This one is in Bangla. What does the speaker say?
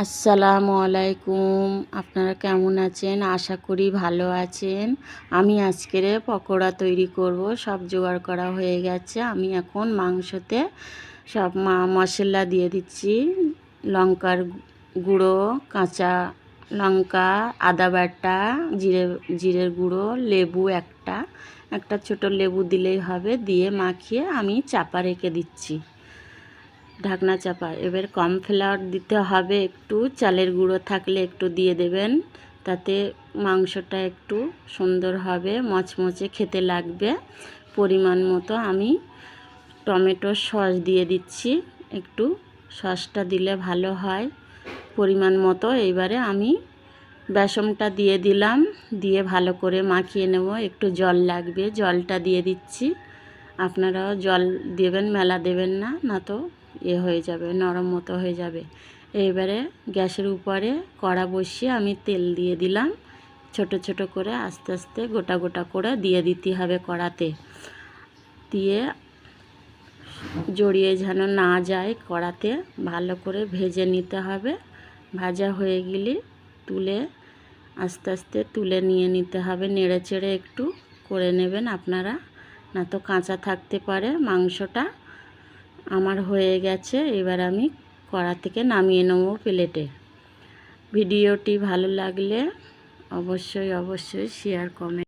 আসসালামু আলাইকুম। আপনারা কেমন আছেন? আশা করি ভালো আছেন। আমি আজকের পকোড়া তৈরি করব। সব জোগাড় করা হয়ে গেছে। আমি এখন মাংসতে সব মশলা দিয়ে দিচ্ছি। লঙ্কার গুঁড়ো, কাঁচা লঙ্কা, আদা বাটা, জিরের গুঁড়ো, লেবু একটা ছোট লেবু দিলেই হবে। দিয়ে মাখিয়ে আমি চাপা রেখে দিচ্ছি, ঢাকনা চাপা। এবার কর্নফ্লাওয়ার দিতে হবে একটু, চালের গুঁড়ো থাকলে একটু দিয়ে দেবেন, তাতে মাংসটা একটু সুন্দর হবে, মচমচে খেতে লাগবে। পরিমাণ মতো আমি টমেটো সস দিয়ে দিচ্ছি, একটু সসটা দিলে ভালো হয় পরিমাণ মতো। এইবারে আমি বেসনটা দিয়ে দিলাম, দিয়ে ভালো করে মাখিয়ে নেব। একটু জল লাগবে, জলটা দিয়ে দিচ্ছি। আপনারাও জল দেবেন, মেলা দেবেন না, না তো হয়ে যাবে, নরম মতো হয়ে যাবে। এইবারে গ্যাসের উপরে কড়া বসিয়ে আমি তেল দিয়ে দিলাম। ছোট ছোট করে আস্তে আস্তে গোটা গোটা করে দিয়ে দিতে হবে কড়াতে। দিয়ে জড়িয়ে যেন না যায় কড়াতে, ভালো করে ভেজে নিতে হবে। ভাজা হয়ে গেলে তুলে আস্তে আস্তে তুলে নিয়ে নিতে হবে। নেড়ে চেড়ে একটু করে নেবেন আপনারা, না তো কাঁচা থাকতে পারে মাংসটা। আমার হয়ে গেছে, এবার আমি কড়া থেকে নামিয়ে নেব প্লেটে। ভিডিওটি ভালো লাগলে অবশ্যই শেয়ার কমেন্ট